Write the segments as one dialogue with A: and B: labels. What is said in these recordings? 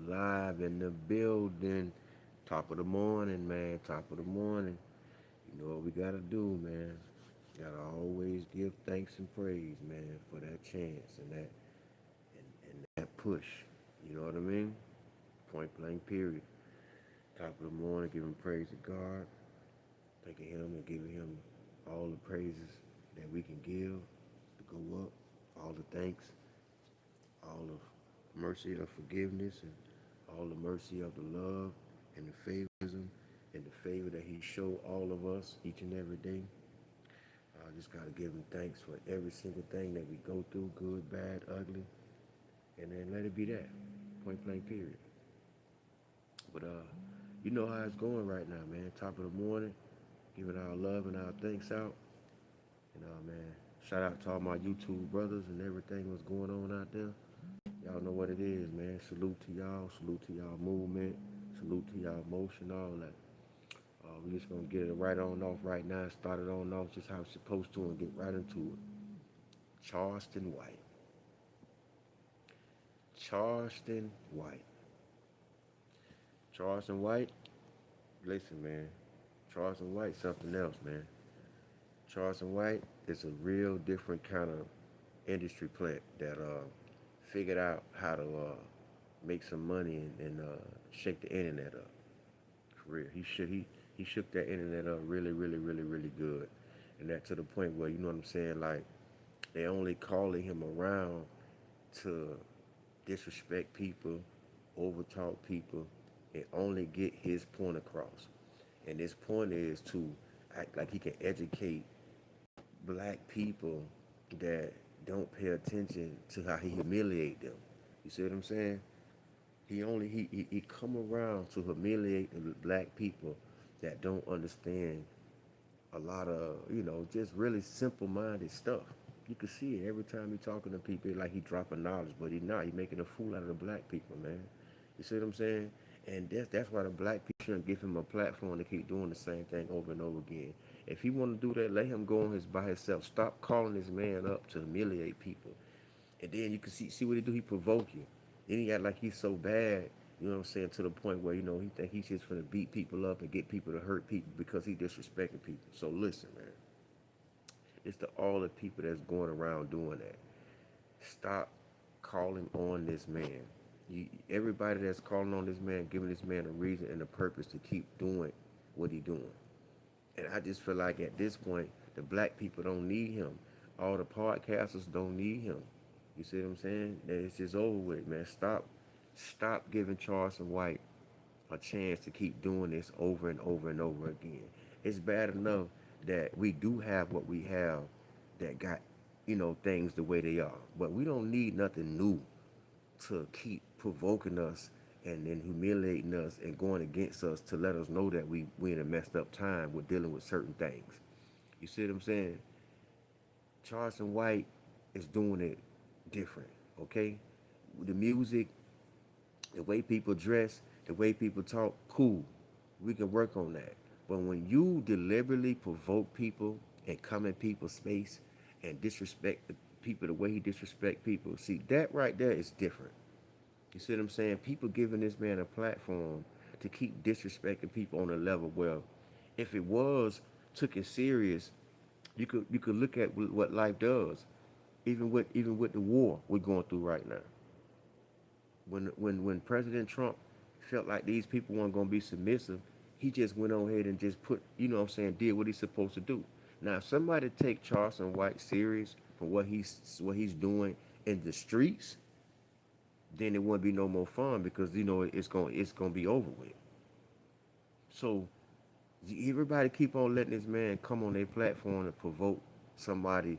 A: live in the building. Top of the morning, man. Top of the morning. You know what we gotta do, man. Gotta always give thanks and praise, man, for that chance and that push. You know what I mean? Point blank period. Top of the morning, giving praise to God, thanking him and giving him all the praises that we can give to go up, all the thanks, all the mercy of forgiveness and all the mercy of the love and the favorism and the favor that he showed all of us each and every day. I just gotta give him thanks for every single thing that we go through, good, bad, ugly, and then let it be that. Point blank period. But you know how it's going right now, man. Top of the morning, giving our love and our thanks out. And man, shout out to all my YouTube brothers and everything that's going on out there. Y'all know what it is, man. Salute to y'all. Salute to y'all movement. Salute to y'all motion, all that. We just gonna get it right on off right now. Start it on off just how it's supposed to and get right into it. Charleston White. Charleston White. Charleston White. Listen, man. Charleston White, something else, man. Charleston White is a real different kind of industry plant that figured out how to make some money and shake the internet up. For real, he shook that internet up really, really, really, really good, and that to the point where you know what I'm saying. Like they only calling him around to disrespect people, overtalk people, and only get his point across. And his point is to act like he can educate black people that don't pay attention to how he humiliate them. You see what I'm saying? He come around to humiliate the black people that don't understand a lot of just really simple minded stuff. You can see it every time he talking to people like he dropping knowledge, but he not. He making a fool out of the black people, man. You see what I'm saying? And that's why the black people shouldn't give him a platform to keep doing the same thing over and over again. If he want to do that, let him go on his by himself. Stop calling this man up to humiliate people. And then you can see what he do. He provoke you. Then he act like he's so bad. You know what I'm saying? To the point where he think he's just gonna beat people up and get people to hurt people because he disrespecting people. So listen, man. It's to all the people that's going around doing that. Stop calling on this man. Everybody that's calling on this man, giving this man a reason and a purpose to keep doing what he doing. And I just feel like at this point, the black people don't need him. All the podcasters don't need him. You see what I'm saying? It's just over with, man. Stop giving Charleston White a chance to keep doing this over and over and over again. It's bad enough that we do have what we have that got, things the way they are. But we don't need nothing new to keep provoking us and then humiliating us and going against us to let us know that we in a messed up time with dealing with certain things. You see what I'm saying? Charleston White is doing it different, okay? The music, the way people dress, the way people talk, cool. We can work on that. But when you deliberately provoke people and come in people's space and disrespect the people the way he disrespect people, see that right there is different. You see what I'm saying? People giving this man a platform to keep disrespecting people on a level where if it was took it serious, you could look at what life does. Even with the war we're going through right now. When President Trump felt like these people weren't gonna be submissive, he just went on ahead and just put what I'm saying, did what he's supposed to do. Now if somebody take Charleston White serious for what he's doing in the streets, then it won't be no more fun because it's gonna be over with. So everybody keep on letting this man come on their platform and provoke somebody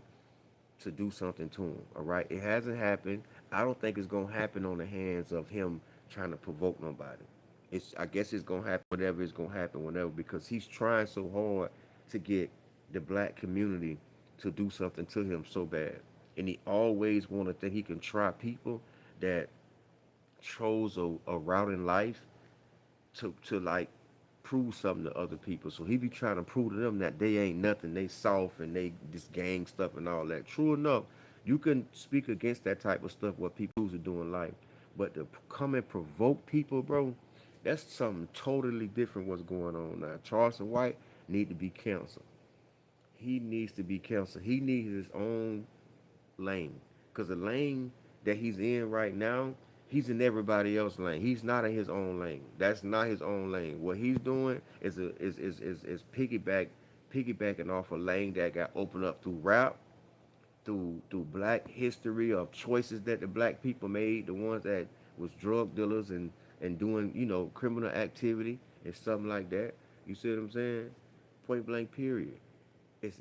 A: to do something to him. All right, it hasn't happened. I don't think it's gonna happen on the hands of him trying to provoke nobody. I guess it's gonna happen whatever it's gonna happen whenever because he's trying so hard to get the black community to do something to him so bad, and he always want to think he can try people that chose a route in life to like prove something to other people. So he be trying to prove to them that they ain't nothing, they soft and they just gang stuff and all that. True enough, you can speak against that type of stuff what people choose to do in life. But to come and provoke people, bro, that's something totally different what's going on now. Charleston White need to be canceled. He needs to be canceled. He needs his own lane. Because the lane that he's in right now, he's in everybody else's lane. He's not in his own lane. That's not his own lane. What he's doing is piggybacking off a lane that got opened up through rap, through black history of choices that the black people made, the ones that was drug dealers and doing, criminal activity and something like that. You see what I'm saying? Point blank period. It's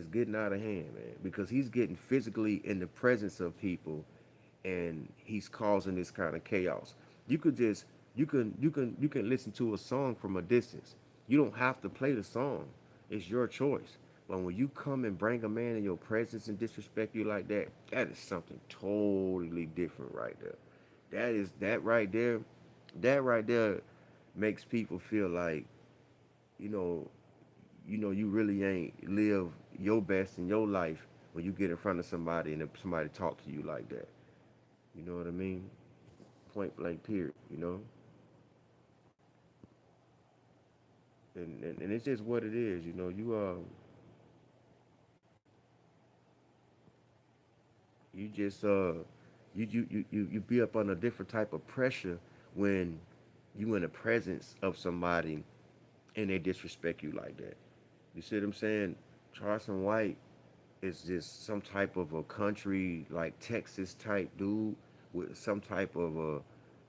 A: getting out of hand, man, because he's getting physically in the presence of people and he's causing this kind of chaos. You could just you can listen to a song from a distance. You don't have to play the song. It's your choice. But when you come and bring a man in your presence and disrespect you like that, that is something totally different right there. That right there makes people feel like, you know, you really ain't live your best in your life when you get in front of somebody and if somebody talk to you like that. You know what I mean? Point blank period, and it's just what it is, you just you be up on a different type of pressure when you in the presence of somebody and they disrespect you like that. You see what I'm saying? Charleston White is just some type of a country like Texas type dude with some type of a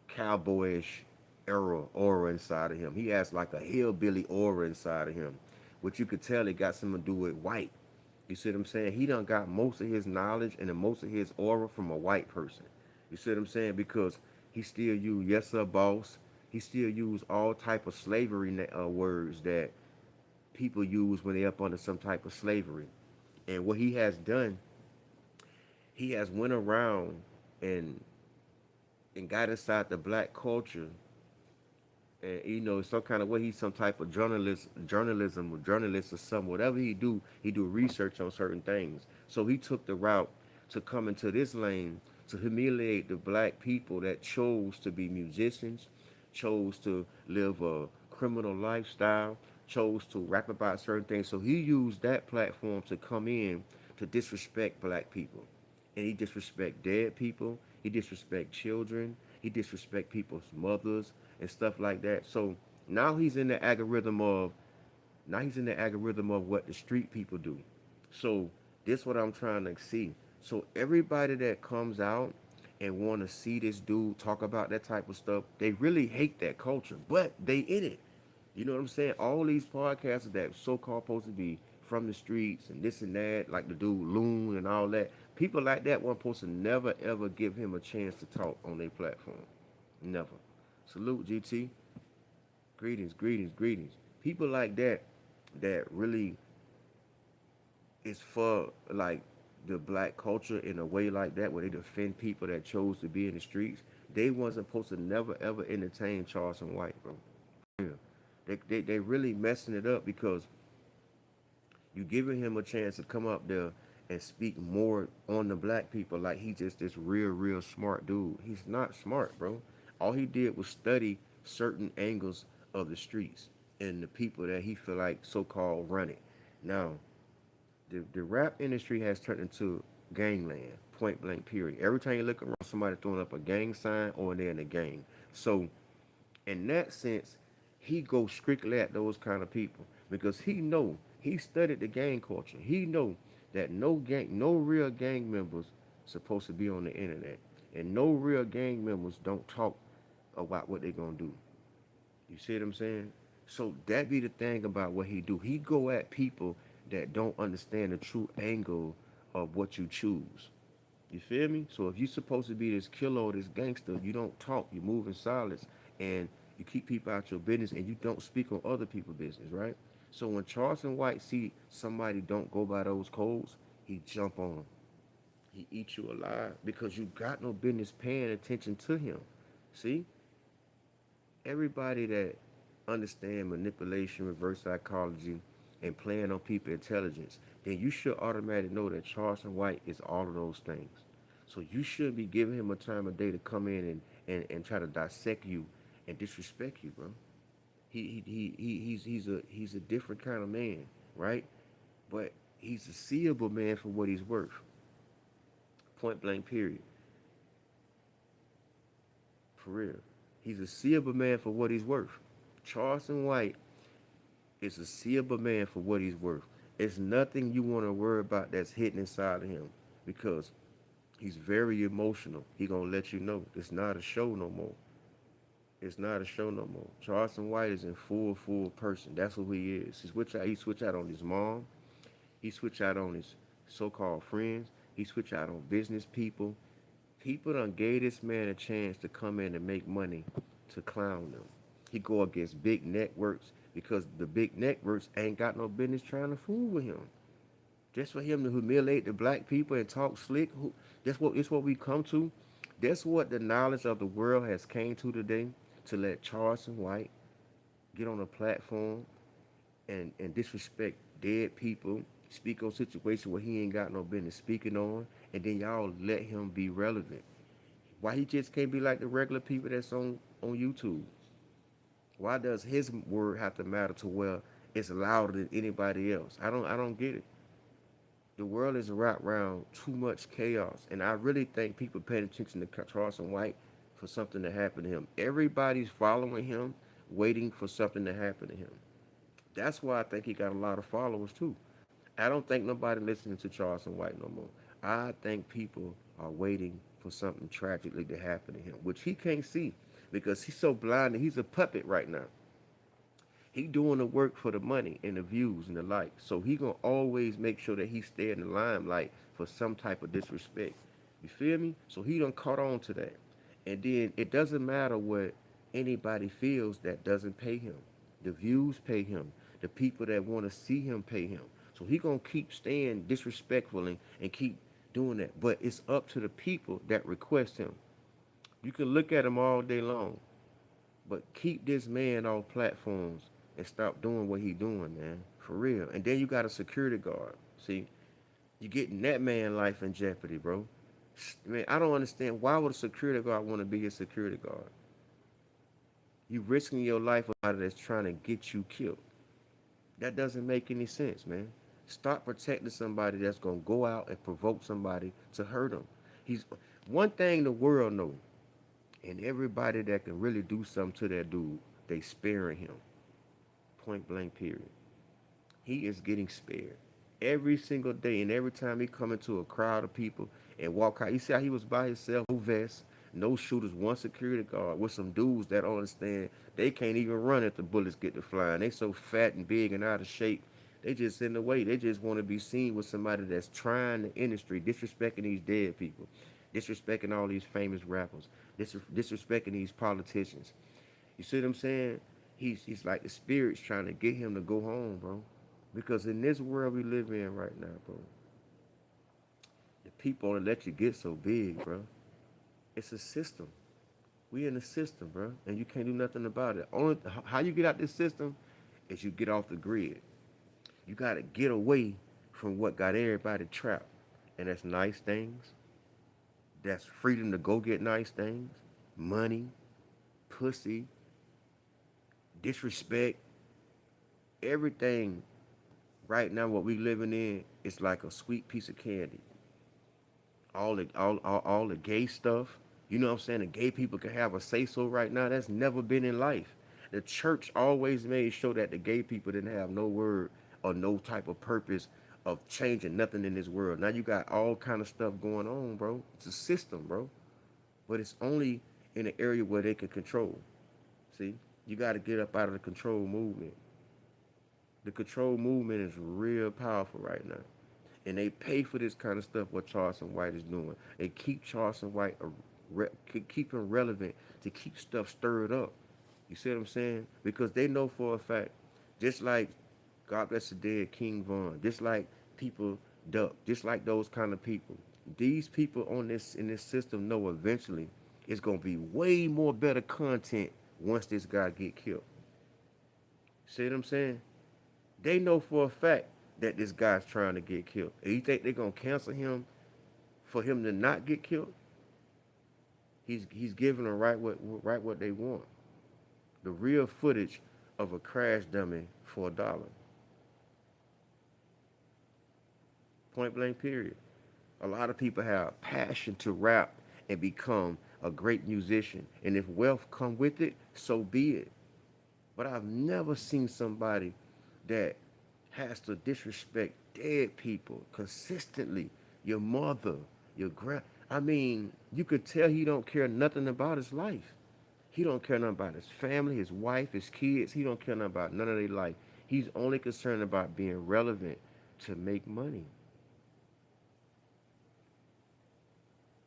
A: cowboyish aura inside of him. He has like a hillbilly aura inside of him, which you could tell it got something to do with white. You see what I'm saying? He done got most of his knowledge and most of his aura from a white person. You see what I'm saying? Because he still use yes sir boss. He still use all type of slavery words that people use when they up under some type of slavery. And what he has done, he has went around and and got inside the black culture, and some kind of way he's some type of journalism or journalist or something. Whatever he do research on certain things. So he took the route to come into this lane to humiliate the black people that chose to be musicians, chose to live a criminal lifestyle, chose to rap about certain things. So he used that platform to come in to disrespect black people, and he disrespect dead people. He disrespect children. He disrespect people's mothers and stuff like that. So now he's in the algorithm of what the street people do. So this what I'm trying to see. So everybody that comes out and want to see this dude talk about that type of stuff, they really hate that culture, but they in it. You know what I'm saying? All these podcasters that so-called supposed to be from the streets and this and that, like the dude Loon and all that, people like that weren't supposed to never ever give him a chance to talk on their platform. Never. Salute, GT. Greetings, greetings, greetings. People like that really is for like the black culture in a way like that, where they defend people that chose to be in the streets. They wasn't supposed to never ever entertain Charleston White, bro. Yeah. They really messing it up because you giving him a chance to come up there and speak more on the black people like he just this real smart dude. He's not smart, bro. All he did was study certain angles of the streets and the people that he feel like so-called run it. Now, the rap industry has turned into gangland, point blank period. Every time you look around, somebody throwing up a gang sign or they're in a gang. So in that sense, he goes strictly at those kind of people because he studied the gang culture. He know that no real gang members supposed to be on the internet, and no real gang members don't talk about what they gonna do. You see what I'm saying? So that be the thing about what he do. He go at people that don't understand the true angle of what you choose. You feel me? So if you're supposed to be this killer or this gangster, you don't talk, you move in silence, and you keep people out your business, and you don't speak on other people's business, right? So when Charleston White see somebody don't go by those codes, he jump on them. He eat you alive because you got no business paying attention to him. See, everybody that understand manipulation, reverse psychology, and playing on people intelligence, then you should automatically know that Charleston White is all of those things. So you shouldn't be giving him a time of day to come in and try to dissect you and disrespect you, bro. He's a different kind of man, right? But he's a seeable man for what he's worth. Point blank period. For real. He's a seeable man for what he's worth. Charleston White is a seeable man for what he's worth. It's nothing you want to worry about that's hidden inside of him because he's very emotional. He gonna let you know it's not a show no more. It's not a show no more. Charleston White is in full person. That's who he is. He switch out on his mom. He switch out on his so-called friends. He switch out on business people. People done gave this man a chance to come in and make money to clown them. He go against big networks because the big networks ain't got no business trying to fool with him. Just for him to humiliate the black people and talk slick, that's what we come to. That's what the knowledge of the world has came to today. To let Charleston White get on a platform and disrespect dead people, speak on situations where he ain't got no business speaking on, and then y'all let him be relevant. Why he just can't be like the regular people that's on YouTube? Why does his word have to matter to where it's louder than anybody else? I don't get it. The world is wrapped around too much chaos, and I really think people paying attention to Charleston White for something to happen to him. Everybody's following him, waiting for something to happen to him. That's why I think he got a lot of followers too. I don't think nobody listening to Charleston White no more. I think people are waiting for something tragically to happen to him, which he can't see because he's so blinded. He's a puppet right now. He doing the work for the money and the views and the likes. So he gonna always make sure that he stay in the limelight for some type of disrespect. You feel me? So he done caught on to that. And then it doesn't matter what anybody feels that doesn't pay him. The views pay him. The people that want to see him pay him. So he gonna keep staying disrespectful and keep doing that. But it's up to the people that request him. You can look at him all day long, but keep this man off platforms and stop doing what he doing, man. For real. And then you got a security guard. See, you getting that man life in jeopardy, bro. Man, I don't understand why would a security guard want to be a security guard? You risking your life with somebody that's trying to get you killed. That doesn't make any sense, man. Stop protecting somebody that's gonna go out and provoke somebody to hurt him. He's one thing the world knows, and everybody that can really do something to that dude, they sparing him. Point blank period. He is getting spared every single day, and every time he come into a crowd of people and walk out, you see how he was by himself, no vest, no shooters, one security guard with some dudes that don't understand they can't even run if the bullets get to flying. They so fat and big and out of shape. They just in the way. They just want to be seen with somebody that's trying the industry, disrespecting these dead people, disrespecting all these famous rappers, disrespecting these politicians. You see what I'm saying? He's like the spirits trying to get him to go home, bro. Because in this world we live in right now, bro, the people only let you get so big, bro. It's a system. We in a system, bro, and you can't do nothing about it. Only how you get out this system is you get off the grid. You gotta get away from what got everybody trapped, and that's nice things. That's freedom to go get nice things, money, pussy, disrespect, everything. Right now, what we living in is like a sweet piece of candy. All the gay stuff. You know what I'm saying? The gay people can have a say so right now. That's never been in life. The church always made sure that the gay people didn't have no word or no type of purpose of changing nothing in this world. Now you got all kind of stuff going on, bro. It's a system, bro. But it's only in an area where they can control. See? You got to get up out of the control movement. The control movement is real powerful right now. And they pay for this kind of stuff what Charleston White is doing. They keep Charleston White keep him relevant to keep stuff stirred up. You see what I'm saying? Because they know for a fact, just like God bless the dead King Von, just like people Duck, just like those kind of people. These people on this in this system know eventually it's gonna be way more better content once this guy get killed. See what I'm saying? They know for a fact that this guy's trying to get killed. And you think they're gonna cancel him for him to not get killed, he's giving them right what they want. The real footage of a crash dummy for $1. Point blank period. A lot of people have passion to rap and become a great musician. And if wealth come with it, so be it. But I've never seen somebody that has to disrespect dead people consistently. Your mother, your grand. I mean, you could tell he don't care nothing about his life. He don't care nothing about his family, his wife, his kids. He don't care nothing about none of their life. He's only concerned about being relevant to make money.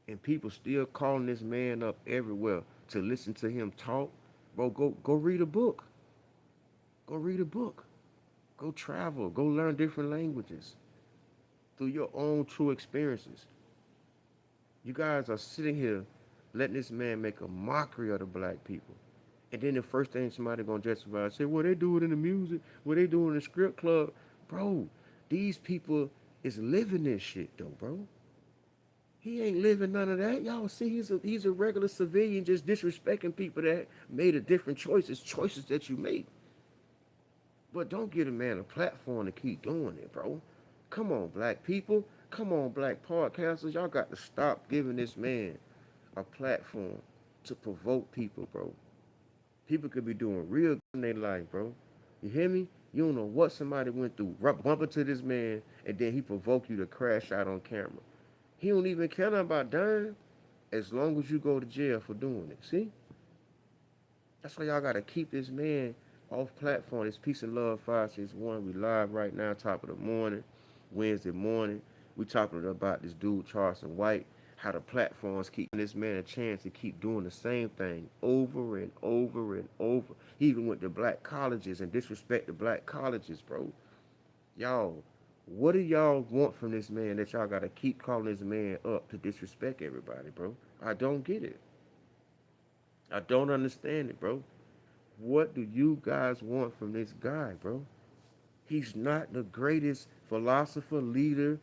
A: And people still calling this man up everywhere to listen to him talk. Bro, go read a book. Go read a book. Go travel. Go learn different languages through your own true experiences. You guys are sitting here letting this man make a mockery of the black people. And then the first thing somebody gonna justify say, well, they do it in the music, well, they do it in the strip club. Bro, these people is living this shit though, bro. He ain't living none of that. Y'all see he's a regular civilian just disrespecting people that made a different choices that you make. But don't give a man a platform to keep doing it, bro. Come on, black people. Come on, black podcasters. Y'all got to stop giving this man a platform to provoke people, bro. People could be doing real good in their life, bro. You hear me? You don't know what somebody went through. Bump into this man, and then he provoke you to crash out on camera. He don't even care about dying as long as you go to jail for doing it. See? That's why y'all got to keep this man off platform. It's Peace and Love 561. We live right now, top of the morning, Wednesday morning. We talking about this dude, Charleston White, how the platforms keep this man a chance to keep doing the same thing over and over and over. He even went to black colleges and disrespect the black colleges, bro. Y'all, what do y'all want from this man that y'all got to keep calling this man up to disrespect everybody, bro? I don't get it. I don't understand it, bro. What do you guys want from this guy, bro? He's not the greatest philosopher, leader,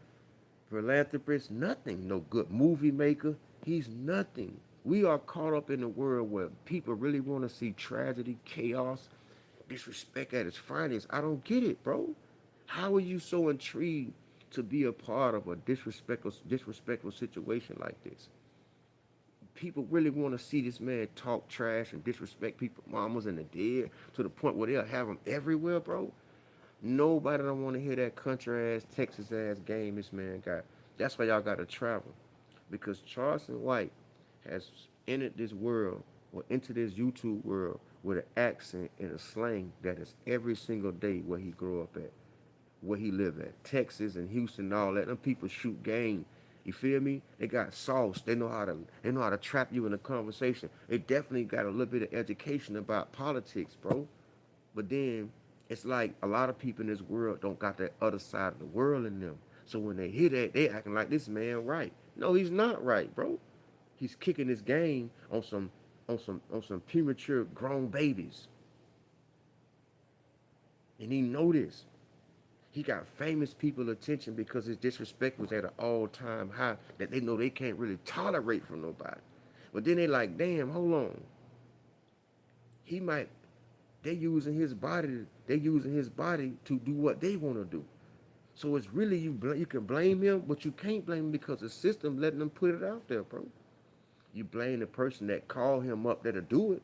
A: philanthropist, nothing. No good movie maker. He's nothing. We are caught up in a world where people really want to see tragedy, chaos, disrespect at its finest. I don't get it, bro. How are you so intrigued to be a part of a disrespectful situation like this? People really want to see this man talk trash and disrespect people, mamas and the dead, to the point where they'll have him everywhere, bro. Nobody don't want to hear that country ass, Texas ass game this man got. That's why y'all got to travel, because Charleston White has entered this world or into this YouTube world with an accent and a slang that is every single day where he grew up at, where he live at, Texas and Houston and all that. Them people shoot game. You feel me? They got sauce. They know how to trap you in a conversation. They definitely got a little bit of education about politics, bro. But then it's like a lot of people in this world don't got that other side of the world in them. So when they hear that, they acting like this man right. No, he's not right, bro. He's kicking this game on some premature grown babies. And he know this. He got famous people attention because his disrespect was at an all-time high that they know they can't really tolerate from nobody. But then they like, damn, hold on. He might they using his body to do what they want to do. So it's really you can blame him, but you can't blame him because the system letting them put it out there, bro. You blame the person that called him up that'll do it.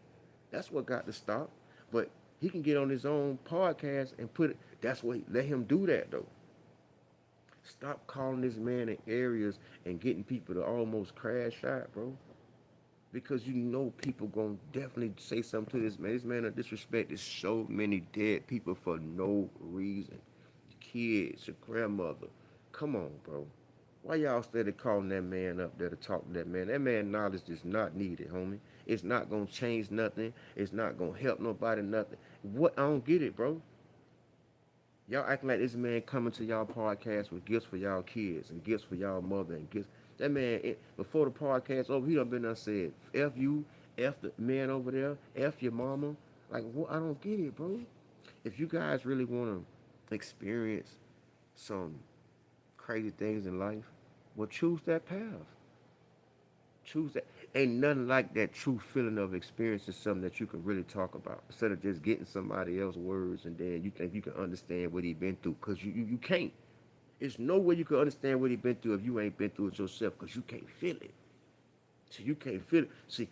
A: That's what got to stop. But he can get on his own podcast and put it. That's what let him do that though. Stop calling this man in areas and getting people to almost crash out, bro. Because you know people gonna definitely say something to this man. This man of disrespect is so many dead people for no reason. Kids, your grandmother. Come on, bro. Why y'all steady calling that man up there to talk to that man? That man knowledge is not needed, homie. It's not gonna change nothing. It's not gonna help nobody, nothing. What? I don't get it, bro. Y'all acting like this man coming to y'all podcast with gifts for y'all kids and gifts for y'all mother and gifts. That man, before the podcast over, he done been there said, F you, F the man over there, F your mama. Like, what? I don't get it, bro. If you guys really want to experience some crazy things in life, Well, choose that path. Choose that. Ain't nothing like that true feeling of experiencing something that you can really talk about instead of just getting somebody else's words and then you think you can understand what he been through because you can't. There's no way you can understand what he been through if you ain't been through it yourself because you can't feel it. So you can't feel it. See,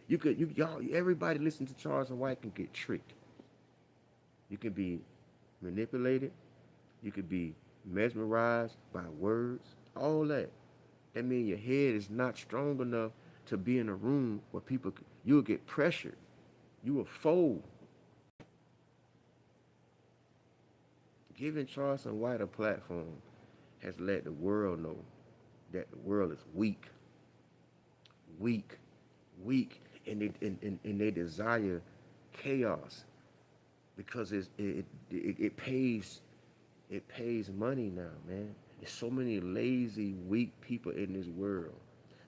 A: y'all, everybody listen to Charles and White can get tricked. You can be manipulated. You can be mesmerized by words. All that. That means your head is not strong enough to be in a room where people, you'll get pressured. You will fold. Giving Charleston White a platform has let the world know that the world is weak, weak, weak, and they desire chaos because it pays money now, man. There's so many lazy, weak people in this world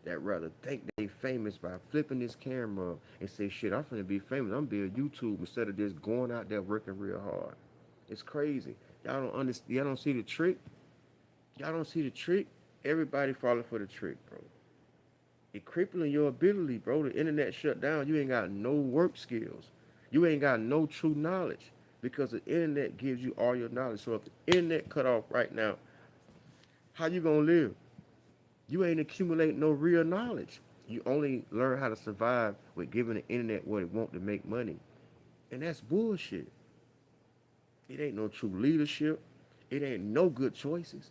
A: that rather think they famous by flipping this camera up and say, shit, I'm finna be famous. I'm gonna be a YouTube instead of just going out there working real hard. It's crazy. Y'all don't understand. Y'all don't see the trick. Y'all don't see the trick. Everybody falling for the trick, bro. It crippling your ability, bro. The internet shut down. You ain't got no work skills. You ain't got no true knowledge because the internet gives you all your knowledge. So if the internet cut off right now, how you gonna live? You ain't accumulating no real knowledge. You only learn how to survive with giving the internet what it want to make money. And that's bullshit. It ain't no true leadership. It ain't no good choices.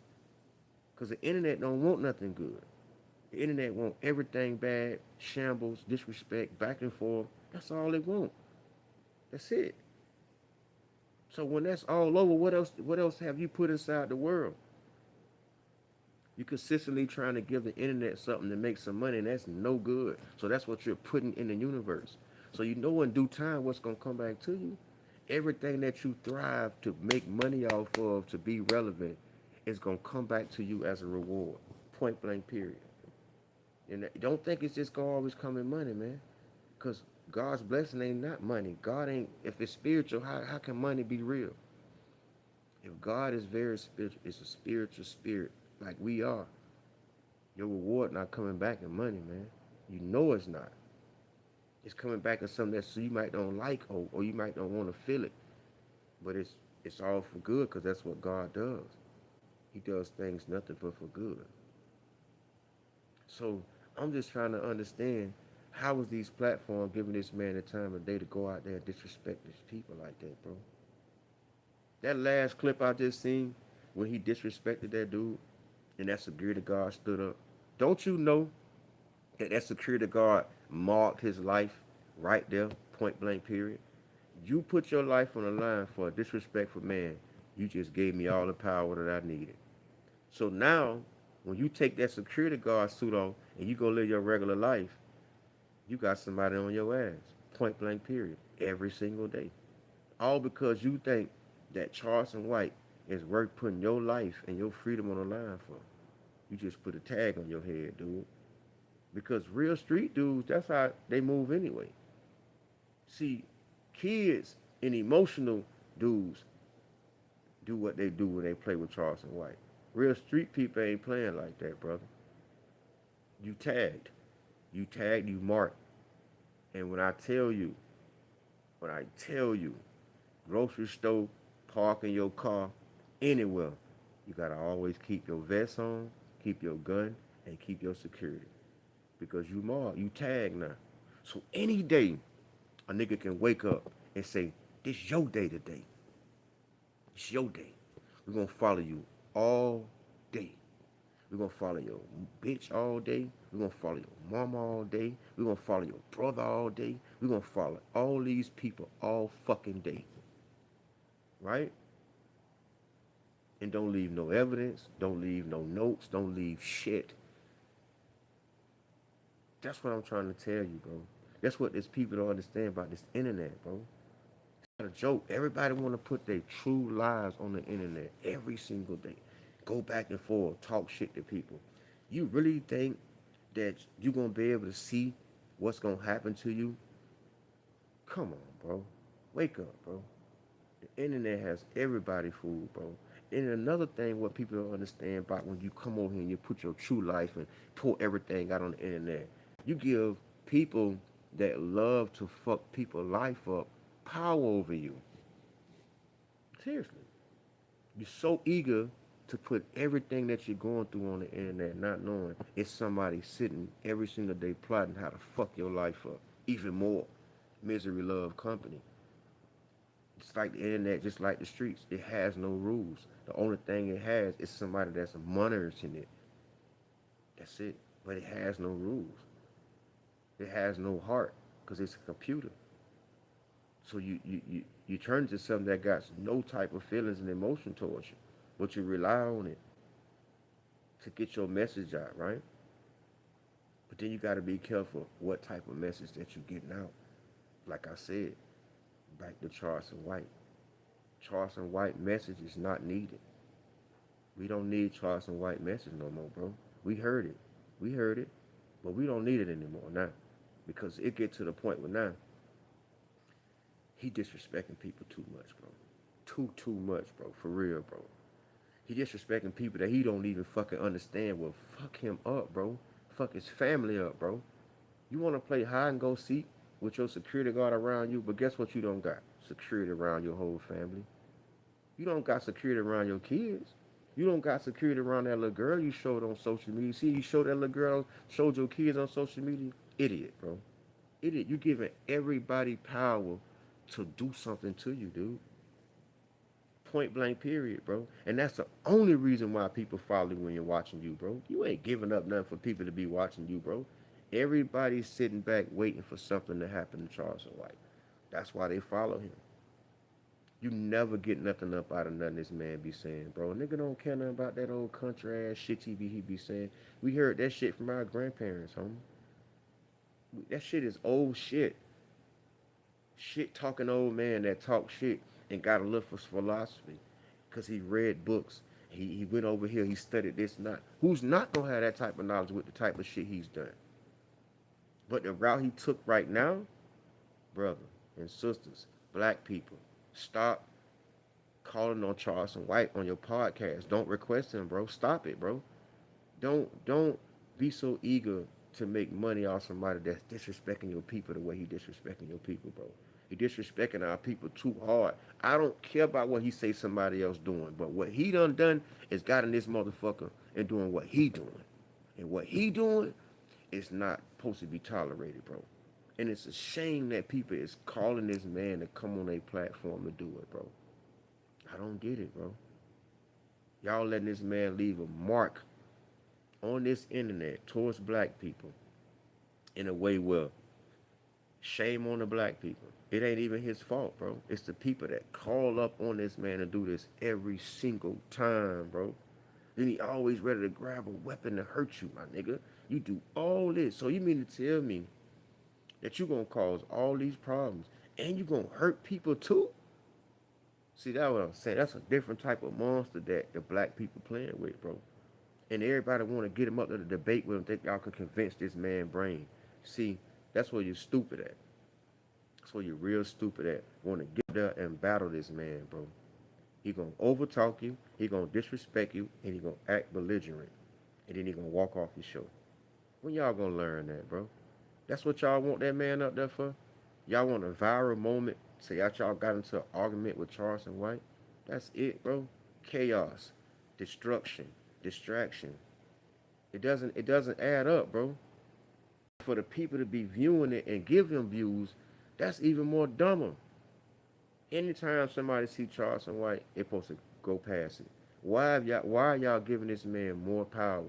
A: Because the internet don't want nothing good. The internet want everything bad, shambles, disrespect, back and forth. That's all it want. That's it. So when that's all over, what else have you put inside the world? You consistently trying to give the internet something to make some money, and that's no good. So that's what you're putting in the universe. So you know in due time what's gonna come back to you. Everything that you thrive to make money off of to be relevant is gonna come back to you as a reward. Point blank period. And don't think it's just gonna always come in money, man. Cause God's blessing ain't not money. God ain't. If it's spiritual, how can money be real? If God is very spiritual, it's a spiritual spirit like we are. Your reward not coming back in money, man. You know it's not. It's coming back in something that so you might don't like or you might don't want to feel it. But it's all for good because that's what God does. He does things nothing but for good. So I'm just trying to understand how was these platforms giving this man the time of day to go out there and disrespect these people like that, bro? That last clip I just seen when he disrespected that dude and that security guard stood up. Don't you know that security guard marked his life right there, point blank period? You put your life on the line for a disrespectful man. You just gave me all the power that I needed. So now, when you take that security guard suit on and you go live your regular life, you got somebody on your ass, point blank period, every single day. All because you think that Charleston White is worth putting your life and your freedom on the line for. You just put a tag on your head, dude. Because real street dudes, that's how they move anyway. See, kids and emotional dudes do what they do when they play with Charleston White. Real street people ain't playing like that, brother. You tagged. You tagged, you marked. And when I tell you, grocery store, parking your car, anywhere, you gotta always keep your vest on, keep your gun, and keep your security. Because you marked, you tagged now. So any day, a nigga can wake up and say, this your day today. It's your day. We're gonna follow you all day. We're gonna follow your bitch all day. We're gonna follow your mama all day. We're gonna follow your brother all day. We're gonna follow all these people all fucking day. Right? And don't leave no evidence. Don't leave no notes. Don't leave shit. That's what I'm trying to tell you, bro. That's what these people don't understand about this internet, bro. It's not a joke. Everybody want to put their true lives on the internet every single day. Go back and forth, talk shit to people. You really think that you're going to be able to see what's going to happen to you? Come on, bro. Wake up, bro. The internet has everybody fooled, bro. And another thing, what people don't understand about when you come over here and you put your true life and pour everything out on the internet, you give people that love to fuck people's life up power over you. Seriously. You're so eager to put everything that you're going through on the internet, not knowing it's somebody sitting every single day plotting how to fuck your life up even more. Misery love company. It's like the internet, just like the streets. It has no rules. The only thing it has is somebody that's monitoring it. That's it. But it has no rules. It has no heart because it's a computer. So you turn to something that got no type of feelings and emotion towards you, but you rely on it to get your message out, right? But then you got to be careful what type of message that you're getting out. Like I said, back to Charleston White. Charleston White message is not needed. We don't need Charleston White message no more, bro. We heard it. We heard it, but we don't need it anymore now because it get to the point where now he disrespecting people too much, bro. Too much, bro. For real, bro. He disrespecting people that he don't even fucking understand. Well, fuck him up, bro. Fuck his family up, bro. You want to play hide and go seek with your security guard around you, but guess what? You don't got security around your whole family. You don't got security around your kids. You don't got security around that little girl you showed on social media. See, you showed that little girl, showed your kids on social media. Idiot, bro. Idiot. You giving everybody power to do something to you, dude. Point blank, period, bro. And that's the only reason why people follow you when you're watching you, bro. You ain't giving up nothing for people to be watching you, bro. Everybody's sitting back waiting for something to happen to Charleston White. That's why they follow him. You never get nothing up out of nothing this man be saying, bro. Nigga don't care nothing about that old country ass shit he be saying. We heard that shit from our grandparents, homie. That shit is old shit. Shit talking old man that talk shit and got a love for philosophy. Cause he read books. He went over here, he studied this and that. Who's not gonna have that type of knowledge with the type of shit he's done? But the route he took right now, brother and sisters, black people, stop calling on Charleston White on your podcast. Don't request him, bro. Stop it, bro. Don't be so eager to make money off somebody that's disrespecting your people the way he disrespecting your people, bro. He disrespecting our people too hard. I don't care about what he say somebody else doing, but what he done is got in this motherfucker and doing what he doing. And what he doing is not supposed to be tolerated, bro. And it's a shame that people is calling this man to come on a platform to do it, bro. I don't get it, bro. Y'all letting this man leave a mark on this internet towards black people in a way where shame on the black people. It ain't even his fault, bro. It's the people that call up on this man to do this every single time, bro. Then he always ready to grab a weapon to hurt you, my nigga. You do all this. So you mean to tell me that you gonna cause all these problems and you gonna hurt people too? See, that's what I'm saying. That's a different type of monster that the black people playing with, bro. And everybody want to get him up to the debate with him, think y'all can convince this man brain. See, that's where you're stupid at. That's where you're real stupid at. Want to get there and battle this man, bro. He gonna overtalk you, he gonna disrespect you, and he gonna act belligerent. And then he gonna walk off your show. When y'all gonna learn that, bro? That's what y'all want that man up there for? Y'all want a viral moment? Say y'all got into an argument with Charleston White? That's it, bro. Chaos, destruction, distraction. It doesn't add up, bro. For the people to be viewing it and give him views, that's even more dumber. Anytime somebody see Charleston White, they supposed to go past it. Why are y'all giving this man more power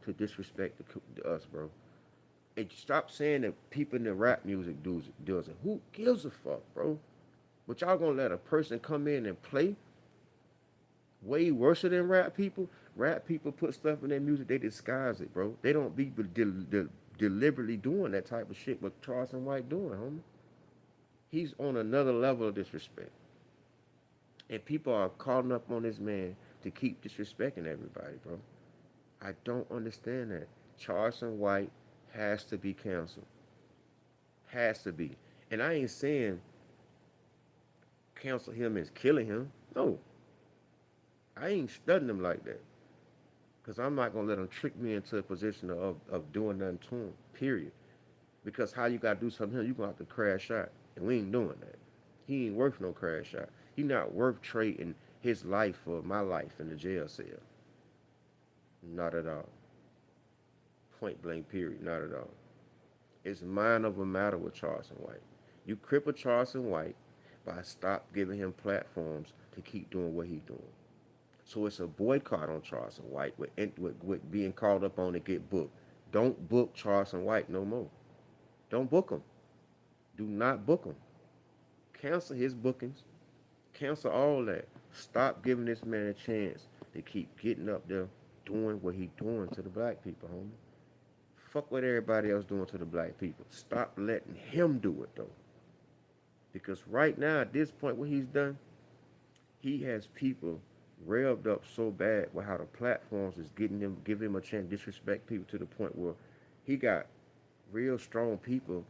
A: to disrespect us, bro? And stop saying that people in the rap music does it. Who gives a fuck, bro? But y'all gonna let a person come in and play way worse than rap people? Rap people put stuff in their music, they disguise it, bro. They don't be deliberately doing that type of shit what Charleston White doing, homie. He's on another level of disrespect. And people are calling up on this man to keep disrespecting everybody, bro. I don't understand that. Charleston White has to be canceled. Has to be. And I ain't saying cancel him as killing him. No. I ain't studying them like that. Because I'm not going to let them trick me into a position of doing nothing to him, period. Because how you got to do something here, you're going to have to crash out. And we ain't doing that. He ain't worth no crash out. He not worth trading his life for my life in the jail cell. Not at all. Point blank, period. Not at all. It's mind over matter with Charleston White. You cripple Charleston White by stop giving him platforms to keep doing what he's doing. So it's a boycott on Charleston White with being called up on to get booked. Don't book Charleston White no more. Don't book him. Do not book him. Cancel his bookings. Cancel all that. Stop giving this man a chance to keep getting up there doing what he doing to the black people, homie. Fuck what everybody else doing to the black people. Stop letting him do it though. Because right now at this point what he's done, he has people revved up so bad with how the platforms is getting them, giving him a chance to disrespect people to the point where he got real strong people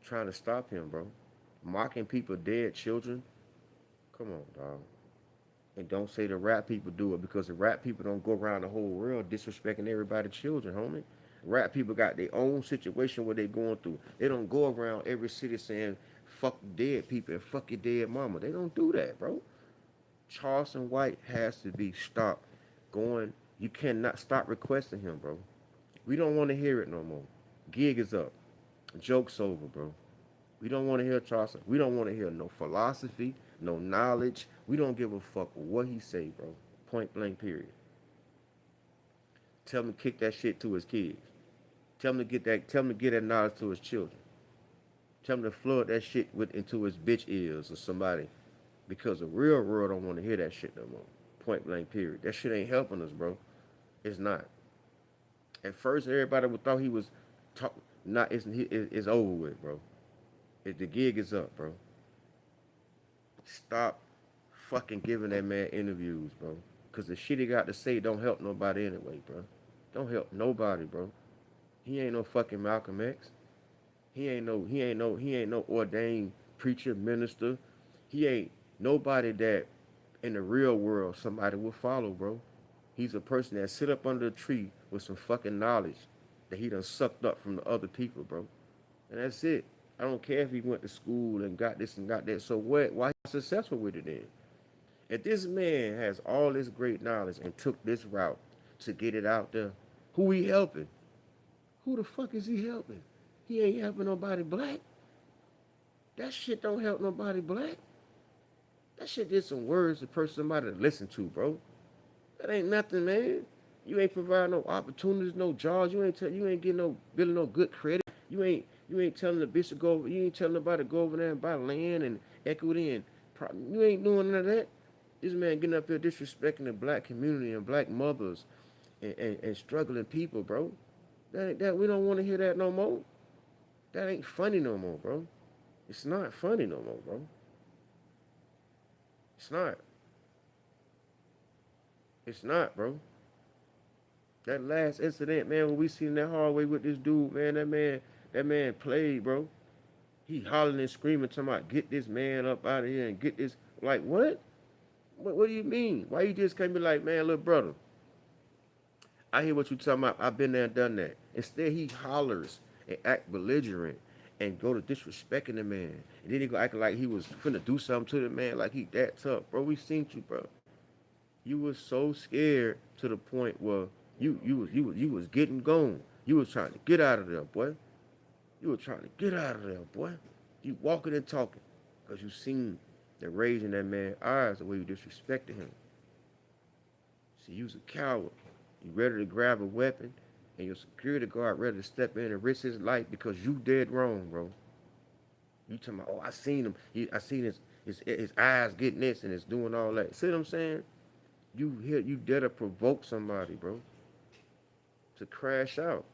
A: trying to stop him, bro. Mocking people, dead children. Come on, dog. And don't say the rap people do it because the rap people don't go around the whole world disrespecting everybody's children, homie. Rap people got their own situation where they going through. They don't go around every city saying fuck dead people and fuck your dead mama. They don't do that, bro. Charleston White has to be stopped going. You cannot stop requesting him, bro. We don't want to hear it no more. Gig is up. Joke's over, bro. We don't want to hear Charleston. We don't want to hear no philosophy, no knowledge. We don't give a fuck what he say, bro. Point blank, period. Tell him to kick that shit to his kids. Tell him to get that. Tell him to get that knowledge to his children. Tell him to flood that shit into his bitch ears or somebody, because the real world don't want to hear that shit no more. Point blank, period. That shit ain't helping us, bro. It's not. At first, everybody would thought he was talk. Not. It's over with, bro. The gig is up, bro. Stop fucking giving that man interviews, bro. Cause the shit he got to say don't help nobody anyway, bro. Don't help nobody, bro. He ain't no fucking Malcolm X. He ain't no ordained preacher, minister. He ain't nobody that in the real world somebody will follow, bro. He's a person that sit up under a tree with some fucking knowledge that he done sucked up from the other people, bro. And that's it. I don't care if he went to school and got this and got that. So what? Why he successful with it then? If this man has all this great knowledge and took this route to get it out there, who he helping? Who the fuck is he helping? He ain't helping nobody black. That shit don't help nobody black. That shit just some words for somebody to listen to, bro. That ain't nothing, man. You ain't providing no opportunities, no jobs. You ain't getting no building no good credit. You ain't telling the bitch to go over. You ain't telling nobody to go over there and buy land and equity and you ain't doing none of that. This man getting up here disrespecting the black community and black mothers and struggling people, bro. That we don't want to hear that no more. That ain't funny no more, bro. It's not funny no more, bro. It's not. It's not, bro. That last incident, man, when we seen that hallway with this dude, man, that man played, bro. He hollering and screaming, talking about get this man up out of here and get this. Like, what? What do you mean? Why you just can't be like, man, little brother, I hear what you talking about. I've been there and done that. Instead, he hollers and act belligerent and go to disrespecting the man. And then he go act like he was finna do something to the man, like he that tough. Bro, we seen you, bro. You was so scared to the point where you was getting gone. You was trying to get out of there, boy. You were trying to get out of there, boy. You walking and talking because you seen the rage in that man's eyes, the way you disrespected him. See, you was a coward. You ready to grab a weapon, and your security guard ready to step in and risk his life because you dead wrong, bro. You talking about, oh, I seen him. I seen his eyes getting this and it's doing all that. See what I'm saying? You dare to provoke somebody, bro, to crash out.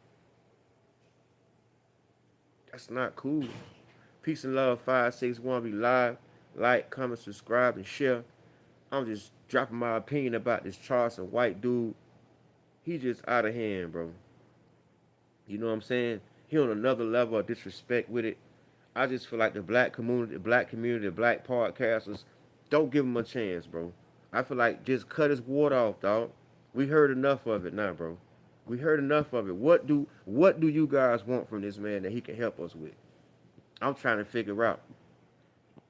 A: That's not cool. Peace and love, 561. Be live, like, comment, subscribe, and share. I'm just dropping my opinion about this Charleston White dude. He just out of hand, bro. You know what I'm saying? He on another level of disrespect with it. I just feel like the black community, the black podcasters, don't give him a chance, bro. I feel like just cut his water off, dog. We heard enough of it now, bro. We heard enough of it. What do you guys want from this man that he can help us with? I'm trying to figure out.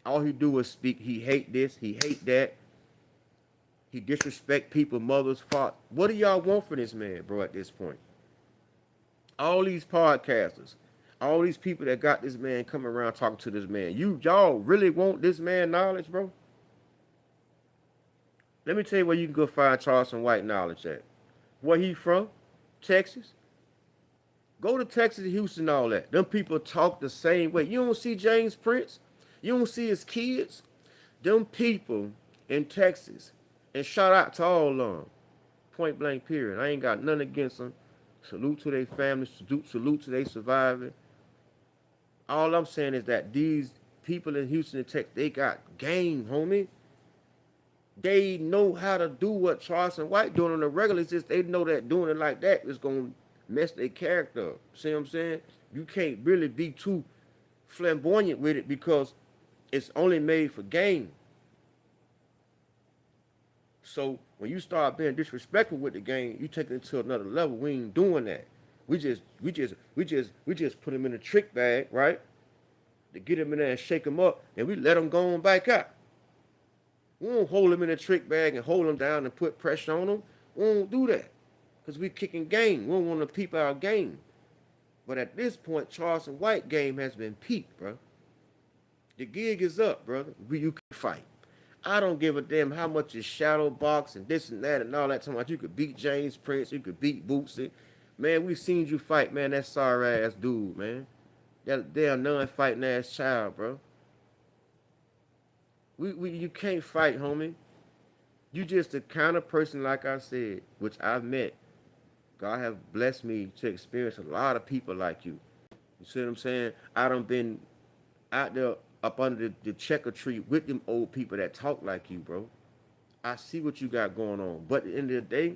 A: All he do is speak. He hate this. He hate that. He disrespect people, mothers, fathers. What do y'all want from this man, bro? At this point, all these podcasters, all these people that got this man coming around talking to this man. Y'all really want this man knowledge, bro? Let me tell you where you can go find Charleston White knowledge at. Where he from? Texas. Go to Texas, Houston, all that. Them people talk the same way. You don't see James Prince. You don't see his kids. Them people in Texas. And shout out to all of them. Point blank period. I ain't got nothing against them. Salute to their families. Salute to their surviving. All I'm saying is that these people in Houston and Texas, they got game, homie. They know how to do what Charleston White doing on the regular. It's just they know that doing it like that is going to mess their character up. See what I'm saying? You can't really be too flamboyant with it because it's only made for game. So when you start being disrespectful with the game, you take it to another level. We ain't doing that. We just put him in a trick bag, right? To get him in there and shake him up, and we let him go on back out. We won't hold him in a trick bag and hold him down and put pressure on him. We won't do that. Because we kicking game. We don't want to peep our game. But at this point, Charleston White game has been peaked, bro. The gig is up, brother. You can fight. I don't give a damn how much is shadow box and this and that and all that. Talking about you could beat James Prince, you could beat Bootsy. Man, we seen you fight, man, that sorry ass dude, man. That damn non-fighting ass child, bro. You can't fight, homie. You just the kind of person, like I said, which I've met. God have blessed me to experience a lot of people like you. You see what I'm saying? I done been out there up under the checker tree with them old people that talk like you, bro. I see what you got going on. But at the end of the day,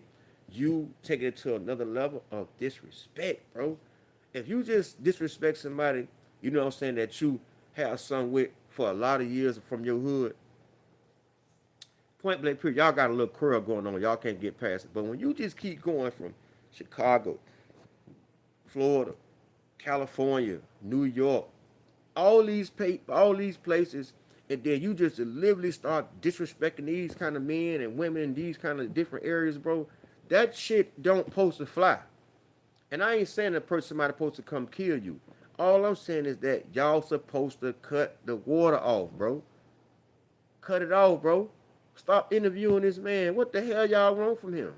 A: you take it to another level of disrespect, bro. If you just disrespect somebody, you know what I'm saying, that you have something with for a lot of years from your hood, point blank period, y'all got a little quarrel going on. Y'all can't get past it. But when you just keep going from Chicago, Florida, California, New York, all these places, and then you just deliberately start disrespecting these kind of men and women in these kind of different areas, bro, that shit don't supposed to fly. And I ain't saying that somebody supposed to come kill you. All I'm saying is that y'all supposed to cut the water off, bro. Cut it off, bro. Stop interviewing this man. What the hell y'all want from him?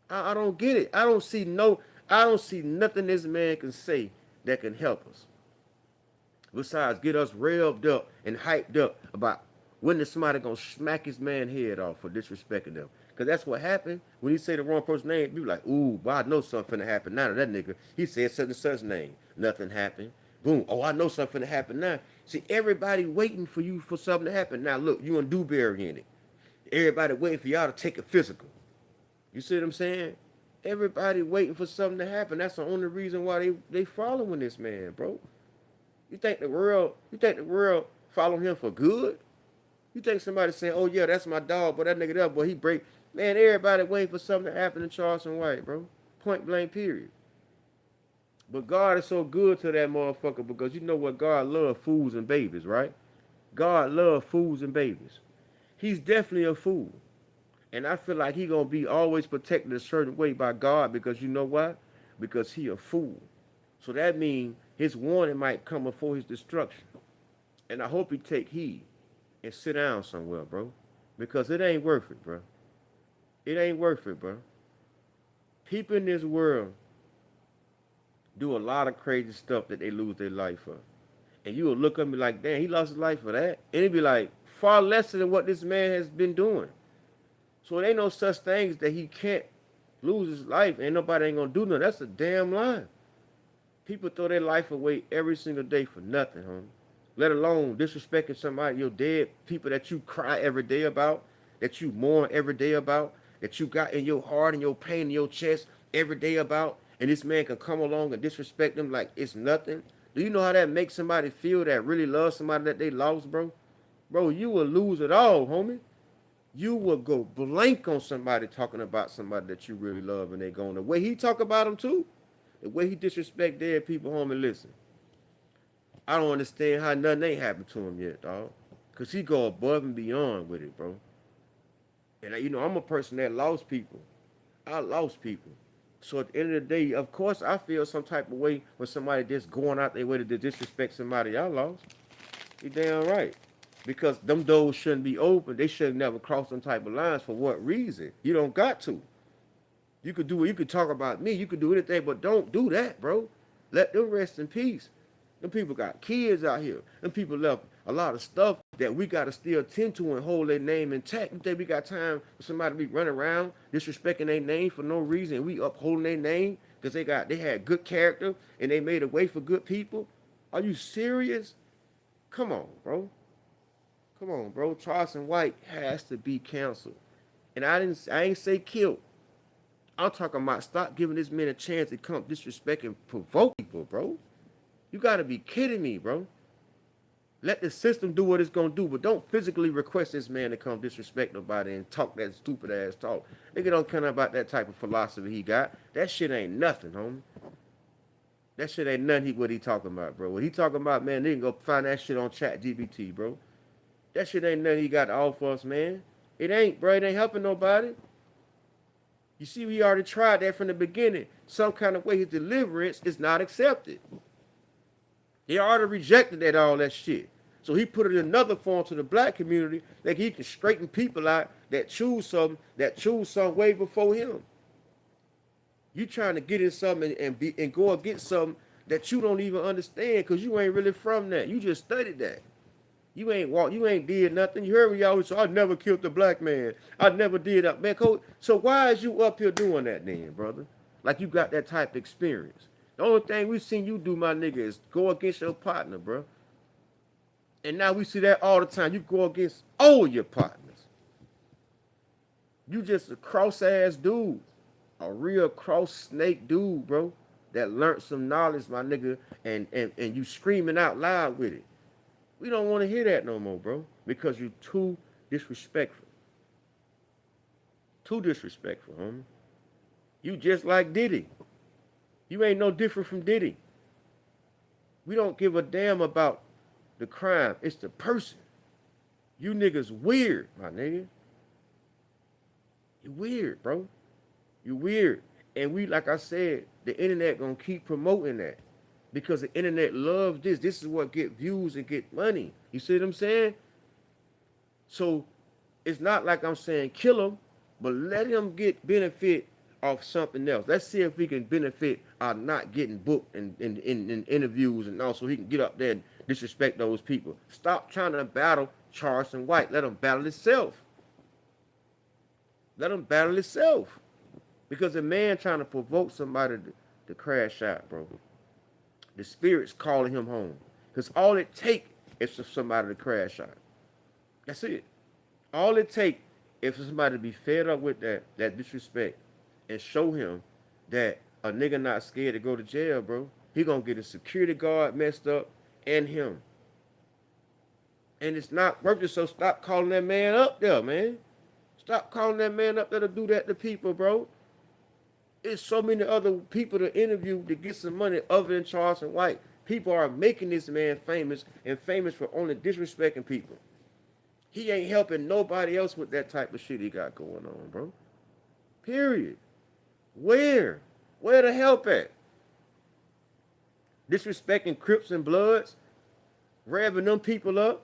A: I don't get it. I don't see nothing this man can say that can help us. Besides, get us revved up and hyped up about when is somebody gonna smack his man head off for disrespecting them. Because that's what happened. When he say the wrong person's name, people like, ooh, well, I know something finna happen now to that nigga. He said such and such name. Nothing happened. Boom. Oh, I know something finna happen now. See, everybody waiting for you for something to happen. Now, look, you and Dewberry in it. Everybody waiting for y'all to take it physical. You see what I'm saying? Everybody waiting for something to happen. That's the only reason why they following this man, bro. You think the world follow him for good? You think somebody saying, oh yeah, that's my dog, but that nigga there, boy, he break. Man, everybody waiting for something to happen to Charleston White, bro. Point blank period. But God is so good to that motherfucker because you know what? God love fools and babies, right? God love fools and babies. He's definitely a fool. And I feel like he gonna be always protected a certain way by God because you know why? Because he a fool. So that means his warning might come before his destruction. And I hope he take heed and sit down somewhere, bro. Because it ain't worth it, bro. It ain't worth it, bro. People in this world do a lot of crazy stuff that they lose their life for. And you will look at me like, damn, he lost his life for that? And it'd be like, far less than what this man has been doing. So it ain't no such things that he can't lose his life and nobody ain't gonna do nothing. That's a damn lie. People throw their life away every single day for nothing, homie. Let alone disrespecting somebody, your dead people that you cry every day about, that you mourn every day about, that you got in your heart and your pain in your chest every day about, and this man can come along and disrespect them like it's nothing. Do you know how that makes somebody feel that really loves somebody that they lost, bro? Bro, you will lose it all, homie. You will go blank on somebody talking about somebody that you really love, and they going the way he talk about them too, the way he disrespect dead people. Homie, listen, I don't understand how nothing ain't happened to him yet, dog. Cause he go above and beyond with it, bro. And you know, I'm a person that lost people. I lost people. So at the end of the day, of course, I feel some type of way when somebody just going out their way to disrespect somebody I lost. You damn right. Because them doors shouldn't be open. They should never cross some type of lines. For what reason? You don't got to. You could do it. You could talk about me. You could do anything, but don't do that, bro. Let them rest in peace. Them people got kids out here. Them people left a lot of stuff that we got to still tend to and hold their name intact. You think we got time for somebody to be running around disrespecting their name for no reason? And we upholding their name because they had good character and they made a way for good people? Are you serious? Come on, bro. Come on, bro. Charleston White has to be canceled. And I ain't say killed. I'm talking about stop giving this man a chance to come disrespect and provoke people, bro. You gotta be kidding me, bro. Let the system do what it's gonna do, but don't physically request this man to come disrespect nobody and talk that stupid ass talk. Nigga don't care about that type of philosophy he got. That shit ain't nothing, homie. That shit ain't nothing what he talking about, bro. What he talking about, man, they can go find that shit on Chat GBT, bro. That shit ain't nothing he got to offer us, man. It ain't, bro. It ain't helping nobody. You see, we already tried that from the beginning. Some kind of way his deliverance is not accepted. They already rejected that all that shit. So he put it in another form to the black community that he can straighten people out that choose some way before him. You trying to get in something and go against something that you don't even understand because you ain't really from that. You just studied that. You ain't did nothing. You heard me always say, I never killed the black man. I never did that. Man, coach, so why is you up here doing that then, brother? Like you got that type of experience. The only thing we seen you do, my nigga, is go against your partner, bro. And now we see that all the time. You go against all your partners. You just a cross-ass dude. A real cross-snake dude, bro. That learned some knowledge, my nigga, and you screaming out loud with it. We don't want to hear that no more, bro. Because you're too disrespectful. Too disrespectful, homie. You just like Diddy. You ain't no different from Diddy. We don't give a damn about the crime. It's the person. You niggas weird, my nigga. You weird, bro. You weird. And we, like I said, the internet gonna keep promoting that. Because the internet loves this. This is what get views and get money. You see what I'm saying? So it's not like I'm saying kill him, but let him get benefit off something else. Let's see if we can benefit our not getting booked in interviews and all, so he can get up there and disrespect those people. Stop trying to battle Charleston White. Let him battle itself. Let him battle itself. Because a man trying to provoke somebody to crash out, bro. The spirit's calling him home. Because all it take is for somebody to crash out. That's it. All it take is for somebody to be fed up with that disrespect and show him that a nigga not scared to go to jail, bro. He gonna get a security guard messed up and him. And it's not worth it, so stop calling that man up there, man. Stop calling that man up there to do that to people, bro. There's so many other people to interview to get some money other than Charleston White. People are making this man famous and famous for only disrespecting people. He ain't helping nobody else with that type of shit he got going on, bro. Period. Where? Where the help at? Disrespecting Crips and Bloods? Revving them people up?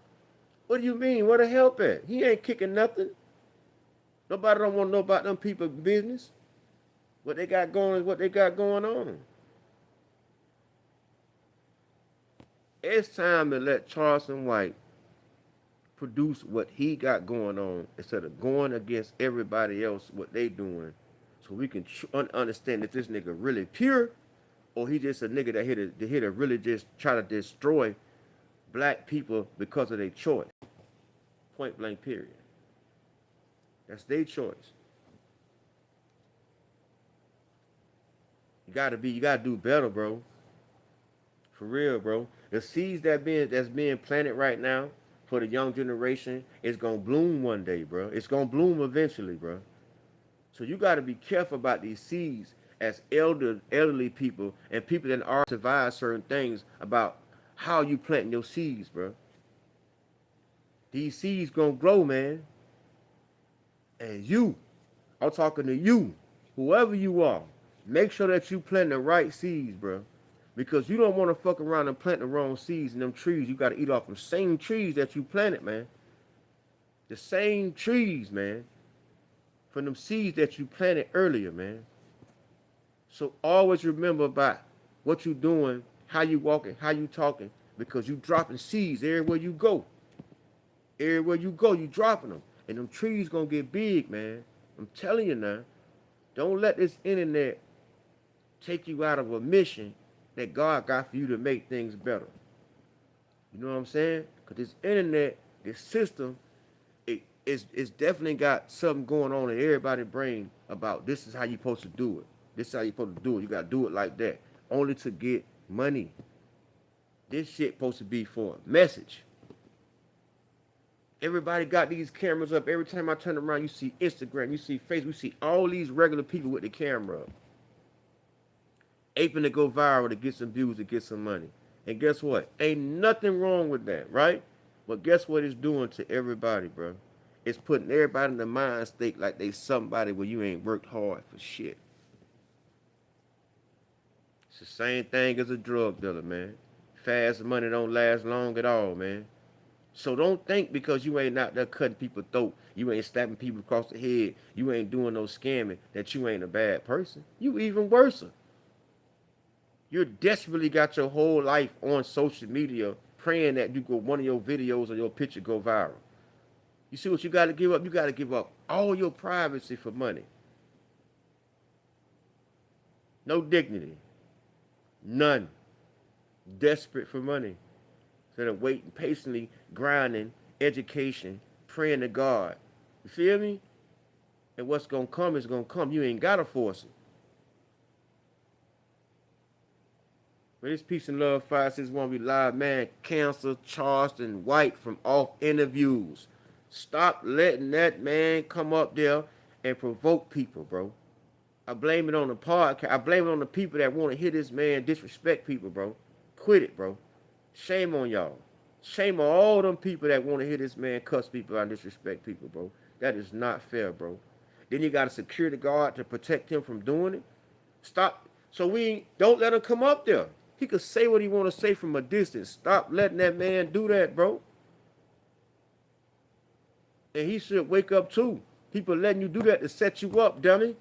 A: What do you mean? Where the help at? He ain't kicking nothing. Nobody don't want to know about them people's business. What they got going is what they got going on. It's time to let Charleston White produce what he got going on instead of going against everybody else, what they doing, so we can understand if this nigga really pure or he just a nigga that here to really just try to destroy black people because of their choice. Point blank period. That's their choice. You gotta do better, bro. For real, bro. The seeds that's being planted right now for the young generation, it's gonna bloom one day, bro. It's gonna bloom eventually, bro. So you got to be careful about these seeds as elderly people and people that are survive certain things about how you planting your seeds, bro. These seeds gonna grow, man. And you, I'm talking to you, whoever you are, make sure that you plant the right seeds, bro. Because you don't want to fuck around and plant the wrong seeds in them trees. You got to eat off the same trees that you planted, man. The same trees, man. From them seeds that you planted earlier, man. So always remember about what you doing, how you walking, how you talking, because you dropping seeds everywhere you go. Everywhere you go, you dropping them. And them trees gonna get big, man. I'm telling you now. Don't let this internet take you out of a mission that God got for you to make things better. You know what I'm saying? Because this internet, this system, it's definitely got something going on in everybody's brain about this is how you supposed to do it. This is how you supposed to do it. You got to do it like that. Only to get money. This shit supposed to be for a message. Everybody got these cameras up. Every time I turn around, you see Instagram, you see Facebook, you see all these regular people with the camera up. Aping to go viral to get some views, to get some money. And guess what? Ain't nothing wrong with that, right? But guess what it's doing to everybody, bro? It's putting everybody in the mind state like they somebody where you ain't worked hard for shit. It's the same thing as a drug dealer, man. Fast money don't last long at all, man. So don't think because you ain't out there cutting people's throat, you ain't slapping people across the head, you ain't doing no scamming, that you ain't a bad person. You even worse. You desperately got your whole life on social media praying that you go one of your videos or your picture go viral. You see what you got to give up? You got to give up all your privacy for money. No dignity. None. Desperate for money. Instead of waiting patiently, grinding, education, praying to God. You feel me? And what's going to come is going to come. You ain't got to force it. But this Peace and Love 561 be live, man. Cancel Charleston White from off interviews. Stop letting that man come up there and provoke people, bro. I blame it on the podcast. I blame it on the people that want to hear this man disrespect people, bro. Quit it, bro. Shame on y'all. Shame on all them people that want to hear this man cuss people out and disrespect people, bro. That is not fair, bro. Then you got a security guard to protect him from doing it. Stop. So don't let him come up there. He could say what he want to say from a distance. Stop letting that man do that, bro. And he should wake up too. People letting you do that to set you up, dummy.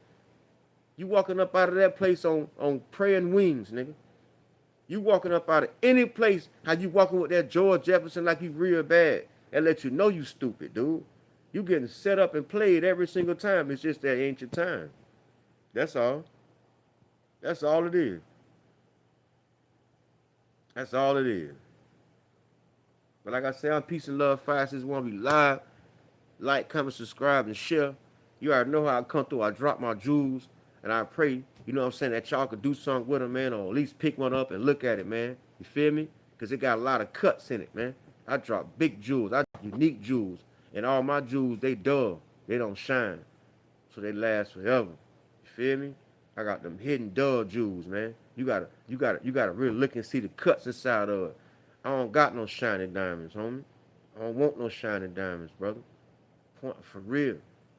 A: You walking up out of that place on praying wings, nigga. You walking up out of any place, how you walking with that George Jefferson like you real bad. And let you know you stupid, dude. You getting set up and played every single time. It's just that ain't your time. That's all. That's all it is. That's all it is. But like I said, I'm Peace and Love 561. Be live. Like, comment, subscribe, and share. You already know how I come through. I drop my jewels, and I pray, you know what I'm saying, that y'all could do something with them, man, or at least pick one up and look at it, man. You feel me? Because it got a lot of cuts in it, man. I drop big jewels. I drop unique jewels. And all my jewels, they dull. They don't shine. So they last forever. You feel me? I got them hidden dull jewels, man. You gotta really look and see the cuts inside of it. I don't got no shiny diamonds, homie. I don't want no shiny diamonds, brother. For real.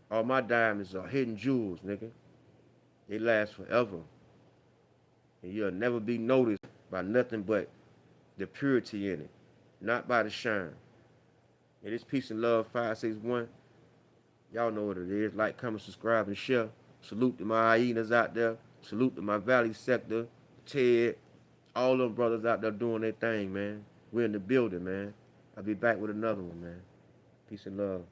A: All my diamonds are hidden jewels, nigga. They last forever. And you'll never be noticed by nothing but the purity in it. Not by the shine. And this Peace and Love 561. Y'all know what it is. Like, comment, subscribe, and share. Salute to my hyenas out there. Salute to my Valley Sector, Ted, all them brothers out there doing their thing, man. We're in the building, man. I'll be back with another one, man. Peace and love.